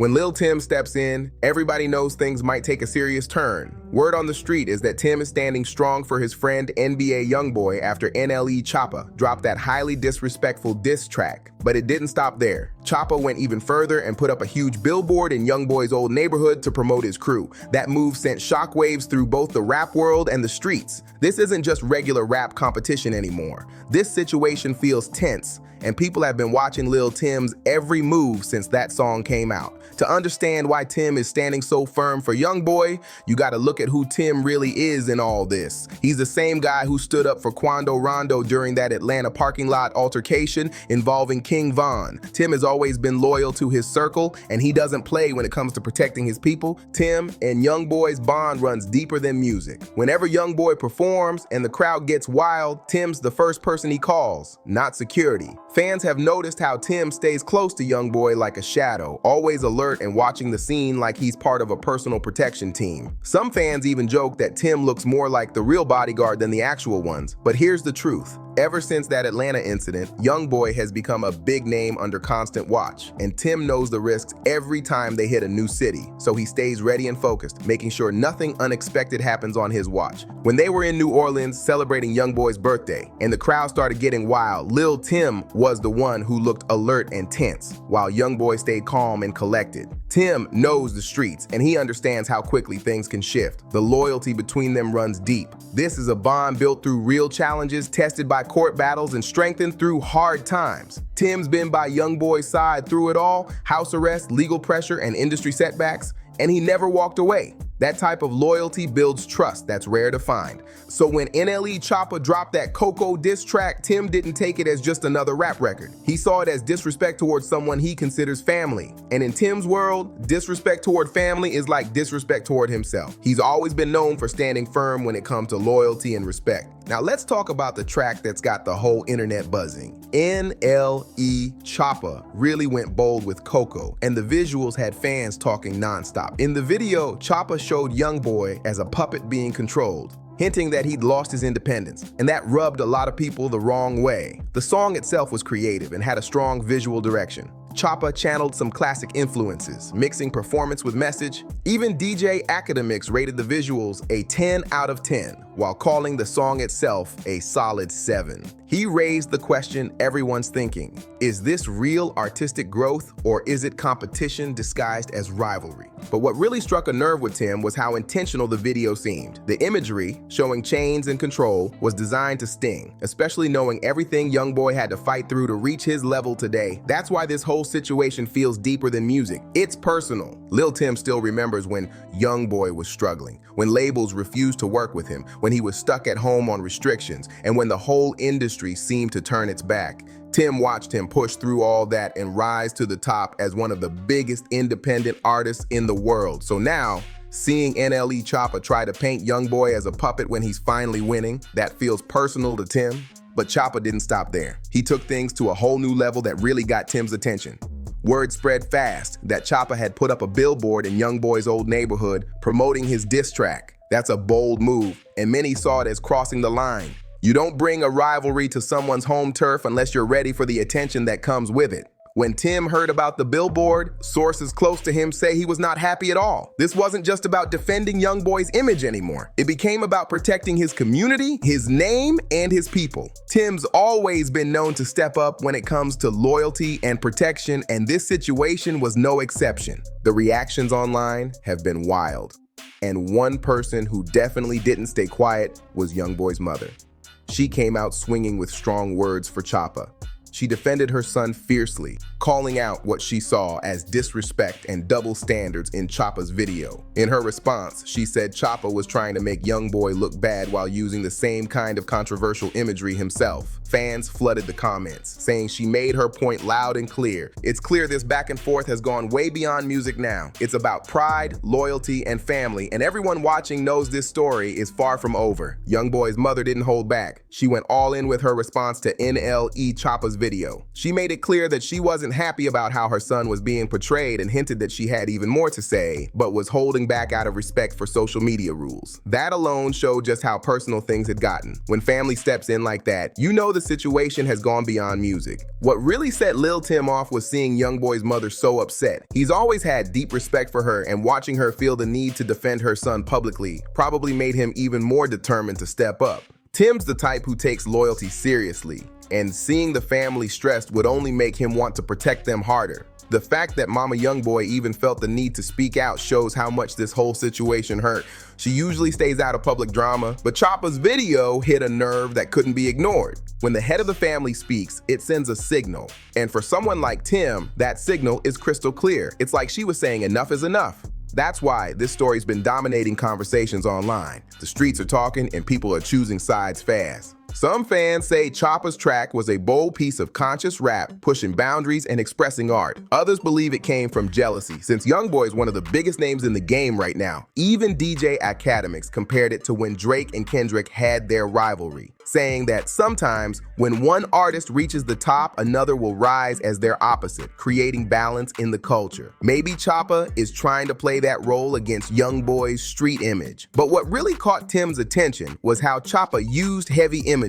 When Lil Tim steps in, everybody knows things might take a serious turn. Word on the street is that Tim is standing strong for his friend NBA YoungBoy after NLE Choppa dropped that highly disrespectful diss track. But it didn't stop there. Choppa went even further and put up a huge billboard in YoungBoy's old neighborhood to promote his crew. That move sent shockwaves through both the rap world and the streets. This isn't just regular rap competition anymore. This situation feels tense, and people have been watching Lil Tim's every move since that song came out. To understand why Tim is standing so firm for YoungBoy, you gotta look at who Tim really is in all this. He's the same guy who stood up for Quando Rondo during that Atlanta parking lot altercation involving King Von. Tim has always been loyal to his circle, and he doesn't play when it comes to protecting his people. Tim and YoungBoy's bond runs deeper than music. Whenever YoungBoy performs and the crowd gets wild, Tim's the first person he calls, not security. Fans have noticed how Tim stays close to YoungBoy like a shadow, always alert and watching the scene like he's part of a personal protection team. Some fans even joke that Tim looks more like the real bodyguard than the actual ones. But here's the truth. Ever since that Atlanta incident, YoungBoy has become a big name under constant watch, and Tim knows the risks every time they hit a new city, so he stays ready and focused, making sure nothing unexpected happens on his watch. When they were in New Orleans celebrating YoungBoy's birthday, and the crowd started getting wild, Lil Tim was the one who looked alert and tense, while YoungBoy stayed calm and collected. Tim knows the streets, and he understands how quickly things can shift. The loyalty between them runs deep. This is a bond built through real challenges, tested by court battles, and strengthened through hard times. Tim's been by YoungBoy's side through it all: house arrest, legal pressure, and industry setbacks, and he never walked away. That type of loyalty builds trust that's rare to find. So when NLE Choppa dropped that Coco diss track, Tim didn't take it as just another rap record. He saw it as disrespect towards someone he considers family. And in Tim's world, disrespect toward family is like disrespect toward himself. He's always been known for standing firm when it comes to loyalty and respect. Now let's talk about the track that's got the whole internet buzzing. NLE Choppa really went bold with Coco, and the visuals had fans talking nonstop. In the video, Choppa showed YoungBoy as a puppet being controlled, hinting that he'd lost his independence, and that rubbed a lot of people the wrong way. The song itself was creative and had a strong visual direction. Choppa channeled some classic influences, mixing performance with message. Even DJ Academics rated the visuals a 10 out of 10, while calling the song itself a solid 7. He raised the question everyone's thinking: is this real artistic growth, or is it competition disguised as rivalry? But what really struck a nerve with Tim was how intentional the video seemed. The imagery, showing chains and control, was designed to sting, especially knowing everything YoungBoy had to fight through to reach his level today. That's why this whole situation feels deeper than music. It's personal. Lil Tim still remembers when YoungBoy was struggling, when labels refused to work with him, when he was stuck at home on restrictions, and when the whole industry seemed to turn its back. Tim watched him push through all that and rise to the top as one of the biggest independent artists in the world. So now, seeing NLE Choppa try to paint YoungBoy as a puppet when he's finally winning, that feels personal to Tim. But Choppa didn't stop there. He took things to a whole new level that really got Tim's attention. Word spread fast that Choppa had put up a billboard in YoungBoy's old neighborhood promoting his diss track. That's a bold move, and many saw it as crossing the line. You don't bring a rivalry to someone's home turf unless you're ready for the attention that comes with it. When Tim heard about the billboard, sources close to him say he was not happy at all. This wasn't just about defending YoungBoy's image anymore. It became about protecting his community, his name, and his people. Tim's always been known to step up when it comes to loyalty and protection, and this situation was no exception. The reactions online have been wild. And one person who definitely didn't stay quiet was YoungBoy's mother. She came out swinging with strong words for Choppa. She defended her son fiercely, calling out what she saw as disrespect and double standards in Choppa's video. In her response, she said Choppa was trying to make YoungBoy look bad while using the same kind of controversial imagery himself. Fans flooded the comments, saying she made her point loud and clear. It's clear this back and forth has gone way beyond music now. It's about pride, loyalty, and family, and everyone watching knows this story is far from over. YoungBoy's mother didn't hold back. She went all in with her response to NLE Choppa's video. She made it clear that she wasn't happy about how her son was being portrayed and hinted that she had even more to say, but was holding back out of respect for social media rules. That alone showed just how personal things had gotten. When family steps in like that, you know the situation has gone beyond music. What really set Lil Tim off was seeing YoungBoy's mother so upset. He's always had deep respect for her, and watching her feel the need to defend her son publicly probably made him even more determined to step up. Tim's the type who takes loyalty seriously, and seeing the family stressed would only make him want to protect them harder. The fact that Mama YoungBoy even felt the need to speak out shows how much this whole situation hurt. She usually stays out of public drama, but Choppa's video hit a nerve that couldn't be ignored. When the head of the family speaks, it sends a signal. And for someone like Tim, that signal is crystal clear. It's like she was saying enough is enough. That's why this story's been dominating conversations online. The streets are talking and people are choosing sides fast. Some fans say Choppa's track was a bold piece of conscious rap, pushing boundaries and expressing art. Others believe it came from jealousy, since YoungBoy is one of the biggest names in the game right now. Even DJ Academics compared it to when Drake and Kendrick had their rivalry, saying that sometimes when one artist reaches the top, another will rise as their opposite, creating balance in the culture. Maybe Choppa is trying to play that role against YoungBoy's street image. But what really caught Tim's attention was how Choppa used heavy imagery.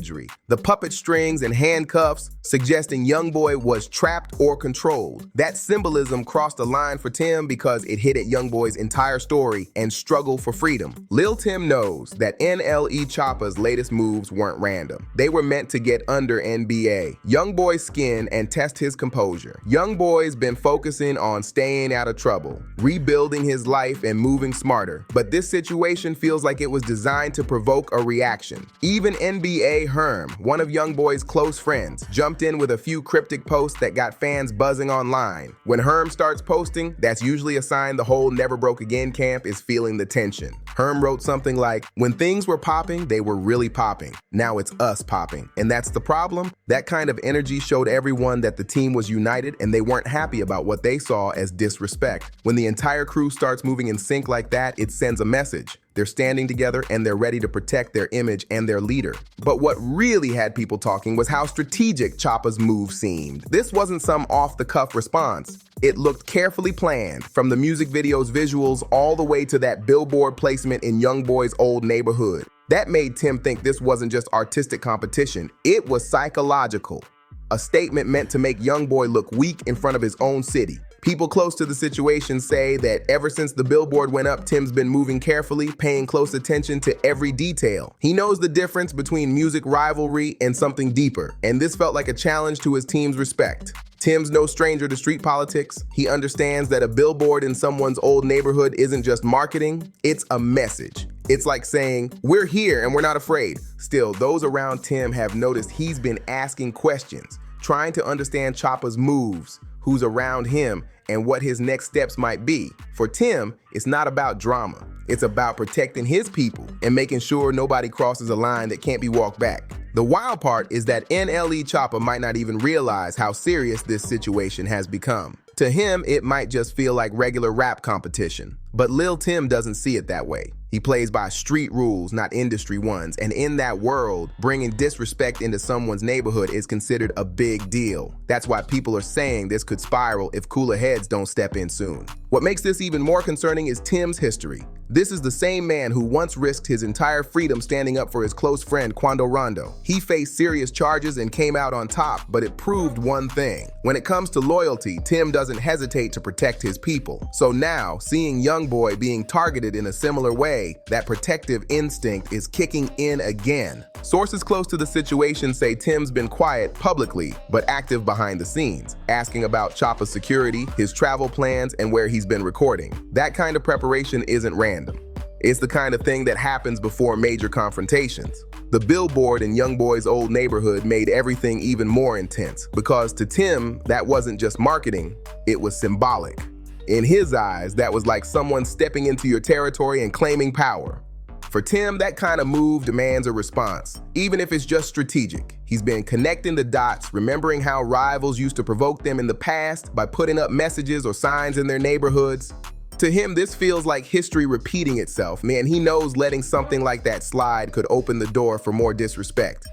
The puppet strings and handcuffs, suggesting YoungBoy was trapped or controlled. That symbolism crossed a line for Tim because it hit at YoungBoy's entire story and struggle for freedom. Lil Tim knows that NLE Choppa's latest moves weren't random. They were meant to get under NBA YoungBoy's skin and test his composure. YoungBoy's been focusing on staying out of trouble, rebuilding his life and moving smarter. But this situation feels like it was designed to provoke a reaction. Even NBA Herm, one of YoungBoy's close friends, jumped in with a few cryptic posts that got fans buzzing online. When Herm starts posting, that's usually a sign the whole Never Broke Again camp is feeling the tension. Herm wrote something like, "When things were popping, they were really popping. Now it's us popping." And that's the problem. That kind of energy showed everyone that the team was united and they weren't happy about what they saw as disrespect. When the entire crew starts moving in sync like that, it sends a message. They're standing together and they're ready to protect their image and their leader. But what really had people talking was how strategic Choppa's move seemed. This wasn't some off-the-cuff response. It looked carefully planned, from the music video's visuals all the way to that billboard placement in YoungBoy's old neighborhood. That made Tim think this wasn't just artistic competition, it was psychological. A statement meant to make YoungBoy look weak in front of his own city. People close to the situation say that ever since the billboard went up, Tim's been moving carefully, paying close attention to every detail. He knows the difference between music rivalry and something deeper, and this felt like a challenge to his team's respect. Tim's no stranger to street politics. He understands that a billboard in someone's old neighborhood isn't just marketing, it's a message. It's like saying, "We're here and we're not afraid." Still, those around Tim have noticed he's been asking questions, trying to understand Choppa's moves, who's around him, and what his next steps might be. For Tim, it's not about drama. It's about protecting his people and making sure nobody crosses a line that can't be walked back. The wild part is that NLE Choppa might not even realize how serious this situation has become. To him, it might just feel like regular rap competition. But Lil Tim doesn't see it that way. He plays by street rules, not industry ones, and in that world, bringing disrespect into someone's neighborhood is considered a big deal. That's why people are saying this could spiral if cooler heads don't step in soon. What makes this even more concerning is Tim's history. This is the same man who once risked his entire freedom standing up for his close friend Quando Rondo. He faced serious charges and came out on top, but it proved one thing. When it comes to loyalty, Tim doesn't hesitate to protect his people. So now, seeing YoungBoy being targeted in a similar way, that protective instinct is kicking in again. Sources close to the situation say Tim's been quiet publicly, but active behind the scenes, asking about Choppa's security, his travel plans, and where he's been recording. That kind of preparation isn't random. It's the kind of thing that happens before major confrontations. The billboard in YoungBoy's old neighborhood made everything even more intense, because to Tim, that wasn't just marketing, it was symbolic. In his eyes, that was like someone stepping into your territory and claiming power. For Tim, that kind of move demands a response, even if it's just strategic. He's been connecting the dots, remembering how rivals used to provoke them in the past by putting up messages or signs in their neighborhoods. To him, this feels like history repeating itself. Man, he knows letting something like that slide could open the door for more disrespect.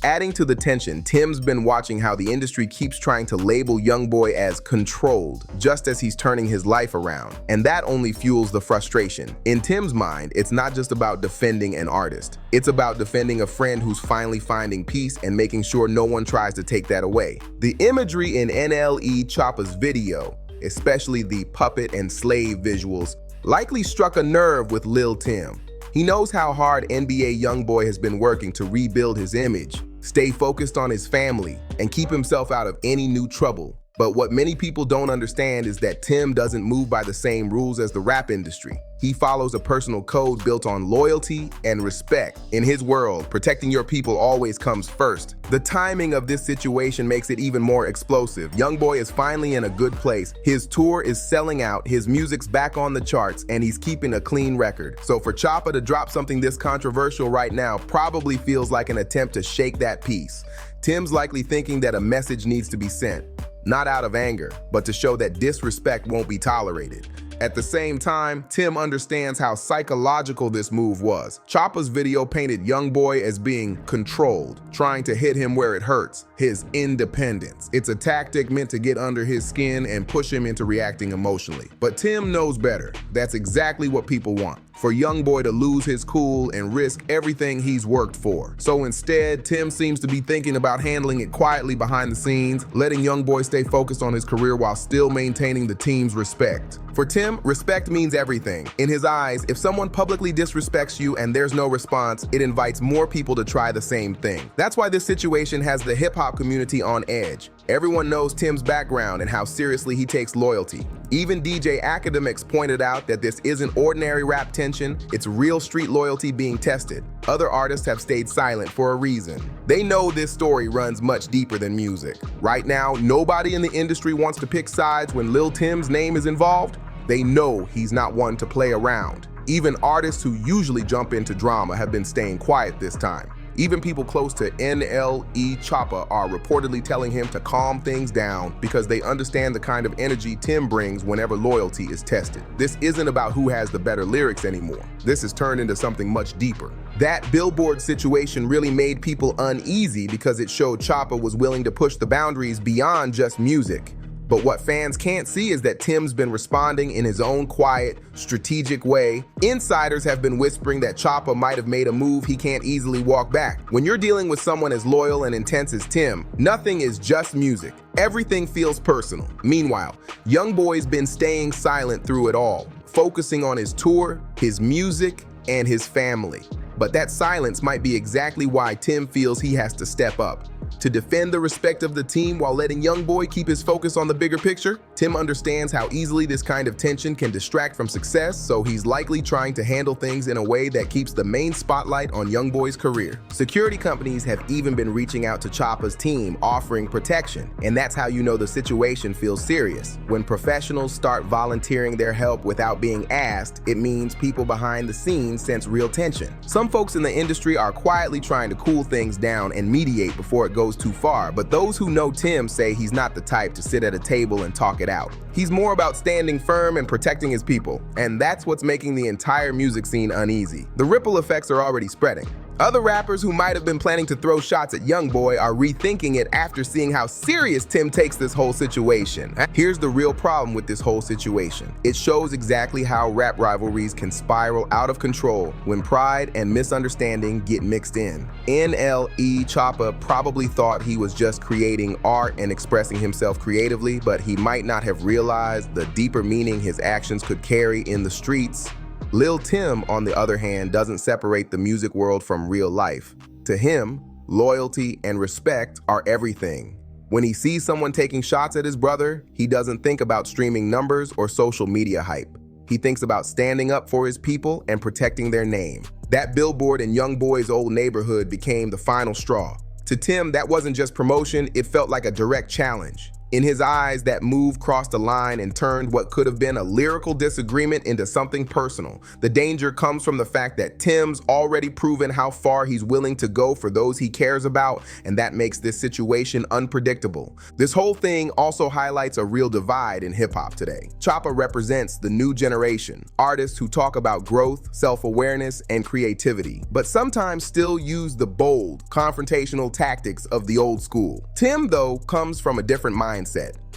Adding to the tension, Tim's been watching how the industry keeps trying to label YoungBoy as controlled, just as he's turning his life around. And that only fuels the frustration. In Tim's mind, it's not just about defending an artist. It's about defending a friend who's finally finding peace and making sure no one tries to take that away. The imagery in NLE Choppa's video, especially the puppet and slave visuals, likely struck a nerve with Lil Tim. He knows how hard NBA YoungBoy has been working to rebuild his image, stay focused on his family, and keep himself out of any new trouble. But what many people don't understand is that Tim doesn't move by the same rules as the rap industry. He follows a personal code built on loyalty and respect. In his world, protecting your people always comes first. The timing of this situation makes it even more explosive. YoungBoy is finally in a good place. His tour is selling out, his music's back on the charts, and he's keeping a clean record. So for Choppa to drop something this controversial right now probably feels like an attempt to shake that peace. Tim's likely thinking that a message needs to be sent, not out of anger, but to show that disrespect won't be tolerated. At the same time, Tim understands how psychological this move was. Choppa's video painted YoungBoy as being controlled, trying to hit him where it hurts, his independence. It's a tactic meant to get under his skin and push him into reacting emotionally. But Tim knows better. That's exactly what people want, for YoungBoy to lose his cool and risk everything he's worked for. So instead, Tim seems to be thinking about handling it quietly behind the scenes, letting YoungBoy stay focused on his career while still maintaining the team's respect. For Tim, respect means everything. In his eyes, if someone publicly disrespects you and there's no response, it invites more people to try the same thing. That's why this situation has the hip-hop community on edge. Everyone knows Tim's background and how seriously he takes loyalty. Even DJ Academics pointed out that this isn't ordinary rap tension, it's real street loyalty being tested. Other artists have stayed silent for a reason. They know this story runs much deeper than music. Right now, nobody in the industry wants to pick sides when Lil Tim's name is involved. They know he's not one to play around. Even artists who usually jump into drama have been staying quiet this time. Even people close to NLE Choppa are reportedly telling him to calm things down because they understand the kind of energy Tim brings whenever loyalty is tested. This isn't about who has the better lyrics anymore. This has turned into something much deeper. That Billboard situation really made people uneasy because it showed Choppa was willing to push the boundaries beyond just music. But what fans can't see is that Tim's been responding in his own quiet, strategic way. Insiders have been whispering that Choppa might have made a move he can't easily walk back. When you're dealing with someone as loyal and intense as Tim, nothing is just music. Everything feels personal. Meanwhile, YoungBoy's been staying silent through it all, focusing on his tour, his music, and his family. But that silence might be exactly why Tim feels he has to step up. To defend the respect of the team while letting YoungBoy keep his focus on the bigger picture, Tim understands how easily this kind of tension can distract from success, so he's likely trying to handle things in a way that keeps the main spotlight on YoungBoy's career. Security companies have even been reaching out to Choppa's team, offering protection, and that's how you know the situation feels serious. When professionals start volunteering their help without being asked, it means people behind the scenes sense real tension. Some folks in the industry are quietly trying to cool things down and mediate before it goes too far, but those who know Tim say he's not the type to sit at a table and talk it out. He's more about standing firm and protecting his people, and that's what's making the entire music scene uneasy. The ripple effects are already spreading. Other rappers who might have been planning to throw shots at YoungBoy are rethinking it after seeing how serious Tim takes this whole situation. Here's the real problem with this whole situation. It shows exactly how rap rivalries can spiral out of control when pride and misunderstanding get mixed in. NLE Choppa probably thought he was just creating art and expressing himself creatively, but he might not have realized the deeper meaning his actions could carry in the streets. Lil Tim, on the other hand, doesn't separate the music world from real life. To him, loyalty and respect are everything. When he sees someone taking shots at his brother, he doesn't think about streaming numbers or social media hype. He thinks about standing up for his people and protecting their name. That billboard in YoungBoy's old neighborhood became the final straw. To Tim, that wasn't just promotion, it felt like a direct challenge. In his eyes, that move crossed a line and turned what could have been a lyrical disagreement into something personal. The danger comes from the fact that Tim's already proven how far he's willing to go for those he cares about, and that makes this situation unpredictable. This whole thing also highlights a real divide in hip-hop today. Choppa represents the new generation, artists who talk about growth, self-awareness, and creativity, but sometimes still use the bold, confrontational tactics of the old school. Tim, though, comes from a different mindset.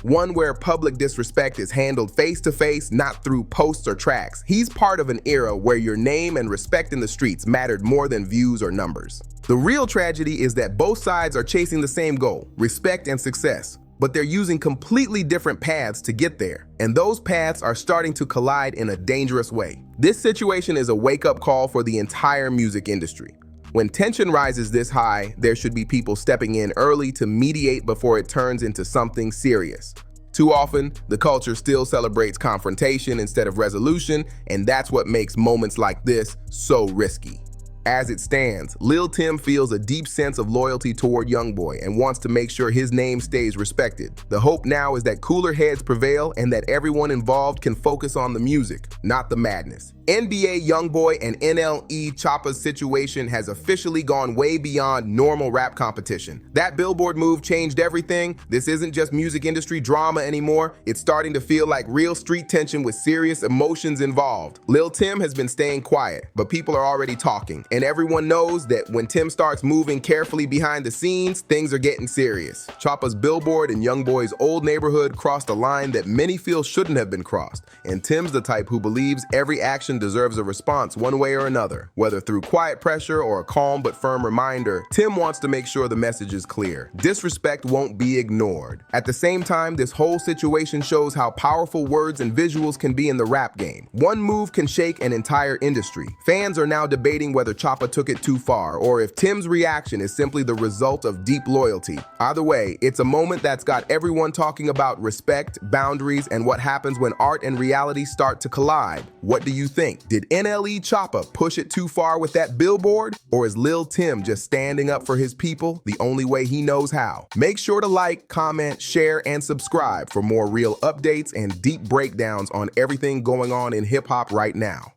One where public disrespect is handled face-to-face, not through posts or tracks. He's part of an era where your name and respect in the streets mattered more than views or numbers. The real tragedy is that both sides are chasing the same goal, respect and success, but they're using completely different paths to get there, and those paths are starting to collide in a dangerous way. This situation is a wake-up call for the entire music industry. When tension rises this high, there should be people stepping in early to mediate before it turns into something serious. Too often, the culture still celebrates confrontation instead of resolution, and that's what makes moments like this so risky. As it stands, Lil Tim feels a deep sense of loyalty toward YoungBoy and wants to make sure his name stays respected. The hope now is that cooler heads prevail and that everyone involved can focus on the music, not the madness. NBA YoungBoy and NLE Choppa's situation has officially gone way beyond normal rap competition. That Billboard move changed everything. This isn't just music industry drama anymore. It's starting to feel like real street tension with serious emotions involved. Lil Tim has been staying quiet, but people are already talking. And everyone knows that when Tim starts moving carefully behind the scenes, things are getting serious. Choppa's Billboard and YoungBoy's old neighborhood crossed a line that many feel shouldn't have been crossed. And Tim's the type who believes every action deserves a response one way or another. Whether through quiet pressure or a calm but firm reminder, Tim wants to make sure the message is clear. Disrespect won't be ignored. At the same time, this whole situation shows how powerful words and visuals can be in the rap game. One move can shake an entire industry. Fans are now debating whether Choppa took it too far, or if Tim's reaction is simply the result of deep loyalty. Either way, it's a moment that's got everyone talking about respect, boundaries, and what happens when art and reality start to collide. What do you think? Did NLE Choppa push it too far with that Billboard? Or is Lil Tim just standing up for his people the only way he knows how? Make sure to like, comment, share, and subscribe for more real updates and deep breakdowns on everything going on in hip-hop right now.